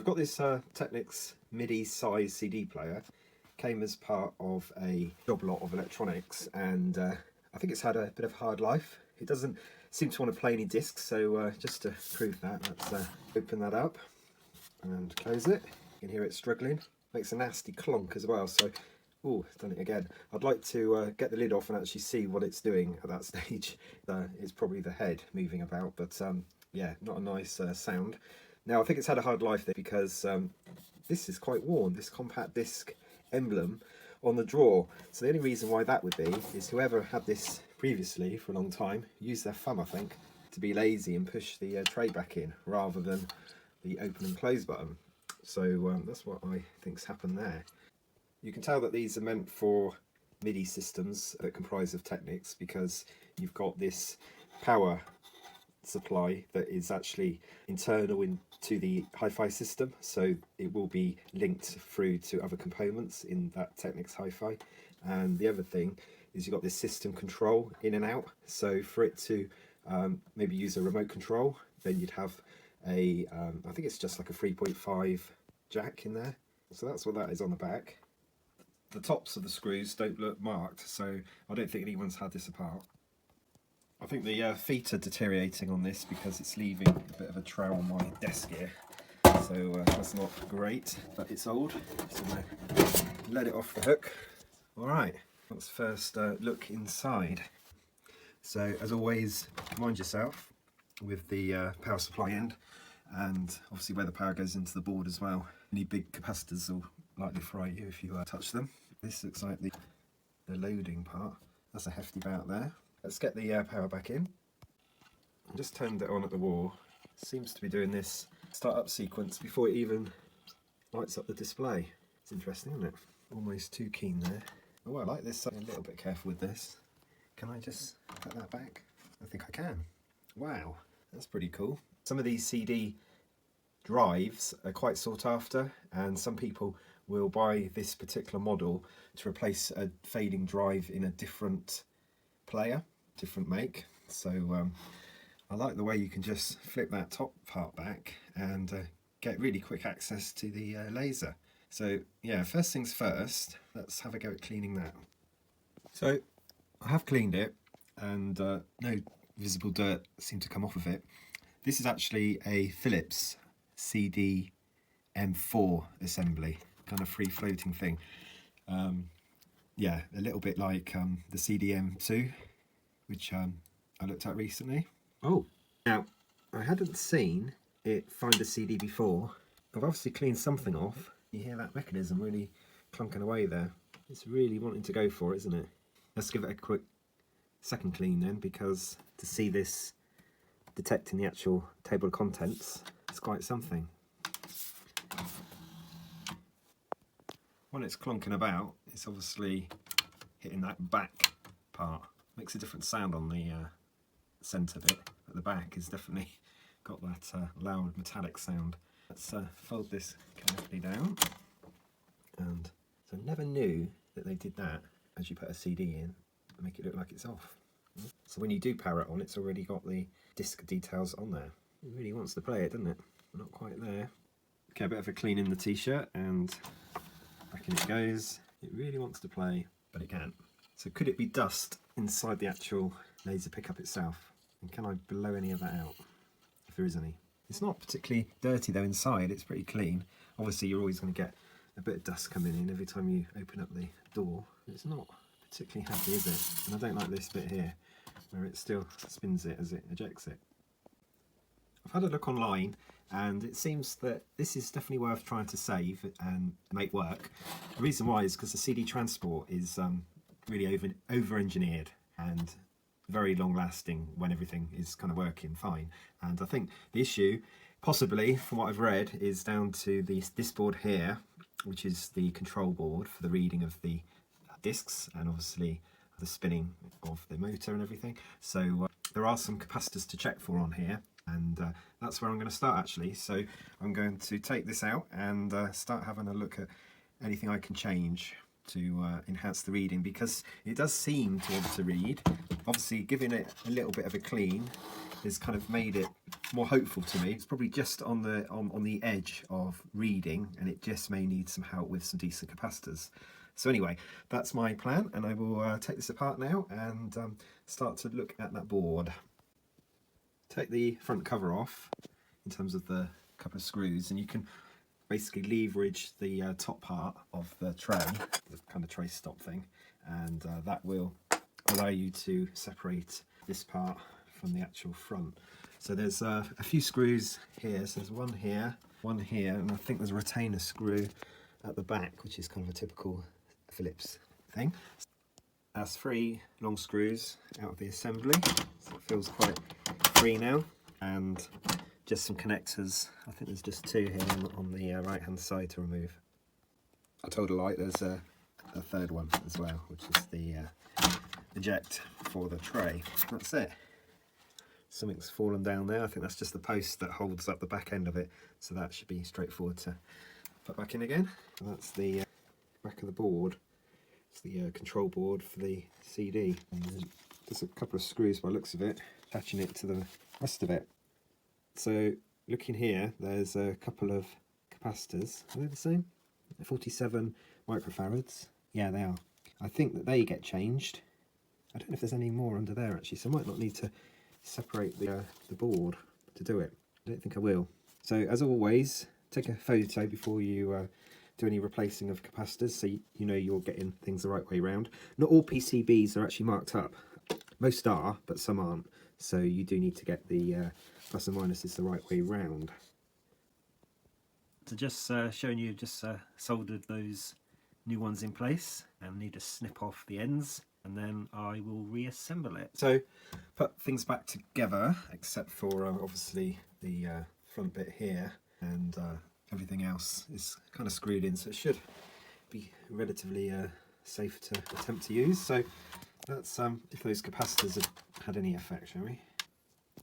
got this Technics MIDI size CD player. Came as part of a joblot of electronics, and I think it's had a bit of a hard life. It doesn't seem to want to play any discs, so just to prove that, let's open that up and close it. You can hear it struggling. Makes a nasty clonk as well, so oh, it's done it again. I'd like to get the lid off and actually see what it's doing at that stage. It's probably the head moving about, but yeah, not a nice sound. Now I think it's had a hard life there because this is quite worn, this compact disc emblem on the drawer. So the only reason why that would be is whoever had this previously for a long time used their thumb, I think, to be lazy and push the tray back in rather than the open and close button. So that's what I think's happened there. You can tell that these are meant for MIDI systems that comprise of Technics, because you've got this power supply that is actually internal into the hi-fi system, so it will be linked through to other components in that Technics hi-fi. And the other thing is you've got this system control in and out, so for it to maybe use a remote control, then you'd have a I think it's just like a 3.5 jack in there. So that's what that is on the back. The tops of the screws don't look marked, so I don't think anyone's had this apart. I think the feet are deteriorating on this because it's leaving a bit of a trail on my desk here. So that's not great, but it's old, so I'm going to let it off the hook. Alright, let's first look inside. So as always, mind yourself with the power supply end, and obviously where the power goes into the board as well. Any big capacitors will likely fry you if you touch them. This looks like the loading part. That's a hefty bout there. Let's get the power back in. I just turned it on at the wall. It seems to be doing this start-up sequence before it even lights up the display. It's interesting, isn't it? Almost too keen there. Oh, I like this. I'm a little bit careful with this. Can I just put that back? I think I can. Wow, that's pretty cool. Some of these CD drives are quite sought after, and some people will buy this particular model to replace a fading drive in a different player, different make. So I like the way you can just flip that top part back and get really quick access to the laser. So yeah, first things first, let's have a go at cleaning that. So I have cleaned it, and no visible dirt seemed to come off of it. This is actually a Philips CD M4 assembly, kind of free floating thing. Yeah, a little bit like the CDM2, which I looked at recently. Oh, now I hadn't seen it find a CD before. I've obviously cleaned something off. You hear that mechanism really clunking away there. It's really wanting to go for it, isn't it? Let's give it a quick second clean then, because to see this detecting the actual table of contents is quite something. When it's clunking about, it's obviously hitting that back part. Makes a different sound on the centre bit, but the back has definitely got that loud metallic sound. Let's fold this carefully down. And so I never knew that they did that as you put a CD in and make it look like it's off. So when you do power it on, it's already got the disc details on there. It really wants to play it, doesn't it? Not quite there. Okay, a bit of a clean in the t-shirt, and back in it goes. It really wants to play, but it can't. So could it be dust inside the actual laser pickup itself? And can I blow any of that out, if there is any? It's not particularly dirty though inside, it's pretty clean. Obviously you're always going to get a bit of dust coming in every time you open up the door. It's not particularly happy, is it? And I don't like this bit here, where it still spins it as it ejects it. I've had a look online, and it seems that this is definitely worth trying to save and make work. The reason why is because the CD transport is really over-engineered and very long lasting when everything is kind of working fine. And I think the issue, possibly from what I've read, is down to this board here, which is the control board for the reading of the discs and obviously the spinning of the motor and everything. So there are some capacitors to check for on here, and that's where I'm going to start actually. So I'm going to take this out and start having a look at anything I can change to enhance the reading, because it does seem to want to read. Obviously giving it a little bit of a clean has kind of made it more hopeful to me. It's probably just on the edge of reading, and it just may need some help with some decent capacitors. So anyway, that's my plan, and I will take this apart now and start to look at that board. Take the front cover off in terms of the couple of screws, and you can basically leverage the top part of the tray, the kind of tray stop thing, and that will allow you to separate this part from the actual front. So there's a few screws here. So there's one here, and I think there's a retainer screw at the back, which is kind of a typical Phillips thing. That's 3 long screws out of the assembly, so it feels quite free now, and just some connectors. I think there's just 2 here on the right hand side to remove. I told a lie, there's a third one as well, which is the eject for the tray. That's it. Something's fallen down there. I think that's just the post that holds up the back end of it, so that should be straightforward to put back in again. And that's the back of the board. It's the control board for the CD. And there's a couple of screws by the looks of it, attaching it to the rest of it. So looking here, there's a couple of capacitors. Are they the same? 47 microfarads. Yeah, they are. I think that they get changed. I don't know if there's any more under there actually, so I might not need to separate the board to do it. I don't think I will. So as always, take a photo before you do any replacing of capacitors, so you know you're getting things the right way round. Not all PCBs are actually marked up. Most are, but some aren't. So you do need to get the plus and minuses the right way round. So just showing you, just soldered those new ones in place, and need to snip off the ends, and then I will reassemble it. So put things back together, except for obviously the front bit here, and everything else is kind of screwed in, so it should be relatively safe to attempt to use. So that's if those capacitors have had any effect, shall we?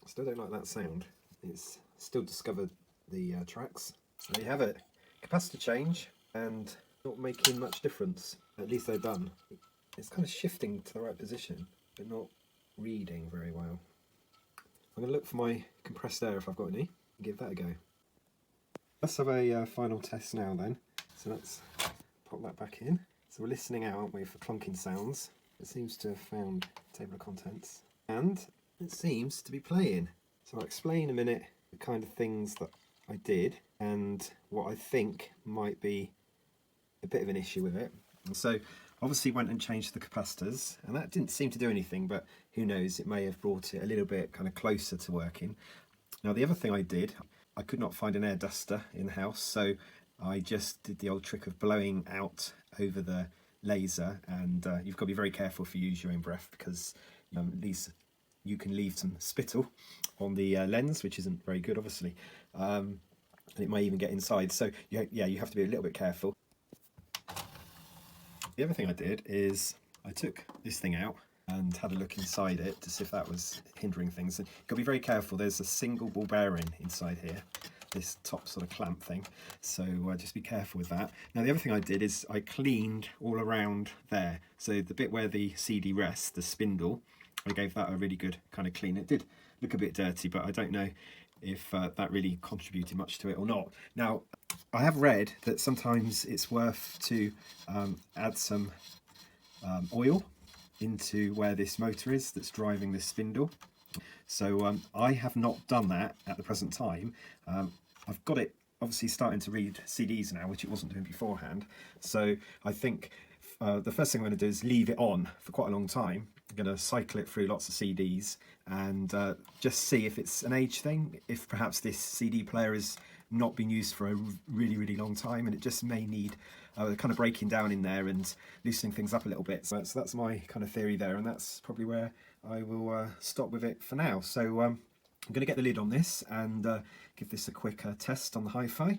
Still don't like that sound. It's still discovered the tracks. So there you have it. Capacitor change, and not making much difference. At least they're done. It's kind of shifting to the right position, but not reading very well. I'm going to look for my compressed air if I've got any, and give that a go. Let's have a final test now then. So let's pop that back in. So we're listening out, aren't we, for clunking sounds. It seems to have found table of contents, and it seems to be playing. So I'll explain in a minute the kind of things that I did and what I think might be a bit of an issue with it. And so obviously went and changed the capacitors, and that didn't seem to do anything, but who knows, it may have brought it a little bit kind of closer to working. Now the other thing I did, I could not find an air duster in the house, so I just did the old trick of blowing out over the laser, and you've got to be very careful if you use your own breath, because these you can leave some spittle on the lens, which isn't very good obviously, and it may even get inside, so yeah, you have to be a little bit careful. The other thing I did is I took this thing out and had a look inside it to see if that was hindering things. And you've got to be very careful, there's a single ball bearing inside here, this top sort of clamp thing, so just be careful with that. Now the other thing I did is I cleaned all around there, so the bit where the CD rests, the spindle, I gave that a really good kind of clean. It did look a bit dirty, but I don't know if that really contributed much to it or not. Now I have read that sometimes it's worth to add some oil into where this motor is that's driving this spindle. So I have not done that at the present time. I've got it obviously starting to read CDs now, which it wasn't doing beforehand. So I think the first thing I'm going to do is leave it on for quite a long time. I'm going to cycle it through lots of CDs and just see if it's an age thing, if perhaps this CD player has not been used for a really long time and it just may need kind of breaking down in there and loosening things up a little bit. So that's my kind of theory there, and that's probably where I will stop with it for now. So I'm going to get the lid on this and give this a quick test on the hi-fi.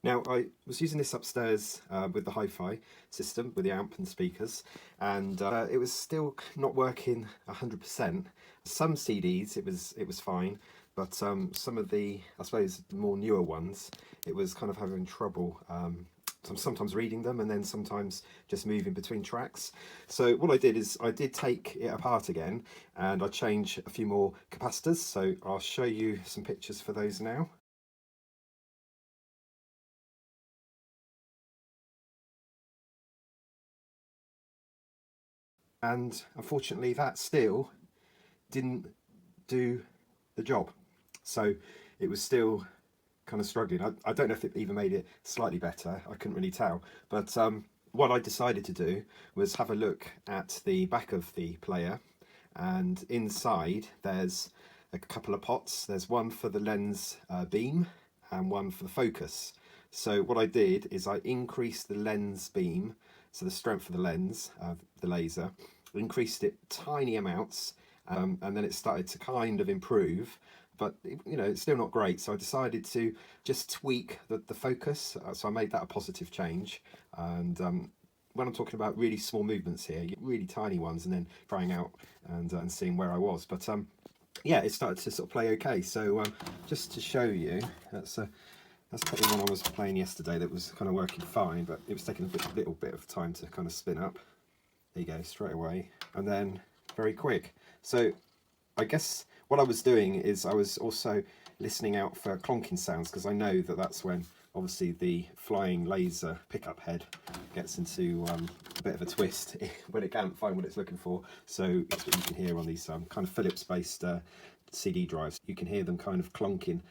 Now, I was using this upstairs with the hi-fi system, with the amp and speakers, and it was still not working 100%. Some CDs it was fine, but some of the, I suppose, the more newer ones, it was kind of having trouble. Sometimes reading them and then sometimes just moving between tracks. So what I did is I did take it apart again and I changed a few more capacitors. So I'll show you some pictures for those now. And unfortunately that still didn't do the job. So it was still kind of struggling. I don't know if it even made it slightly better. I couldn't really tell. But what I decided to do was have a look at the back of the player, and inside there's a couple of pots. There's one for the lens beam and one for the focus. So what I did is I increased the lens beam, so the strength of the lens, the laser, increased it tiny amounts, and then it started to kind of improve. But you know, it's still not great, so I decided to just tweak the focus. So I made that a positive change. And when I'm talking about really small movements here, really tiny ones, and then trying out and seeing where I was. But yeah, it started to sort of play okay. So just to show you, that's probably one I was playing yesterday that was kind of working fine, but it was taking a little bit of time to kind of spin up. There you go, straight away, and then very quick. So I guess what I was doing is I was also listening out for clonking sounds, because I know that that's when obviously the flying laser pickup head gets into a bit of a twist when it can't find what it's looking for. So that's what you can hear on these kind of Philips based CD drives. You can hear them kind of clonking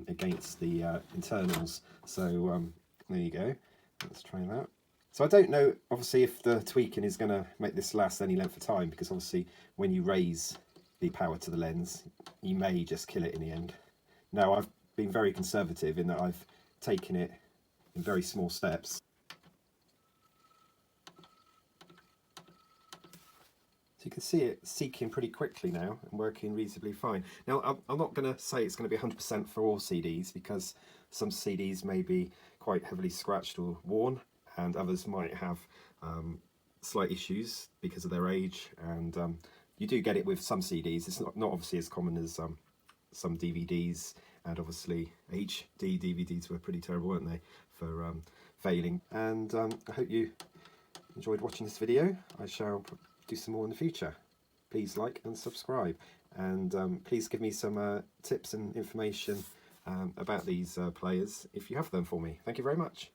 against the internals. So there you go, let's try that. So I don't know obviously if the tweaking is going to make this last any length of time, because obviously when you raise the power to the lens, you may just kill it in the end. Now, I've been very conservative in that I've taken it in very small steps. So you can see it seeking pretty quickly now and working reasonably fine. Now, I'm not going to say it's going to be 100% for all CDs, because some CDs may be quite heavily scratched or worn, and others might have slight issues because of their age, and you do get it with some CDs. It's not obviously as common as some DVDs, and obviously HD DVDs were pretty terrible, weren't they, for failing. And I hope you enjoyed watching this video. I shall do some more in the future. Please like and subscribe, and please give me some tips and information about these players if you have them for me. Thank you very much.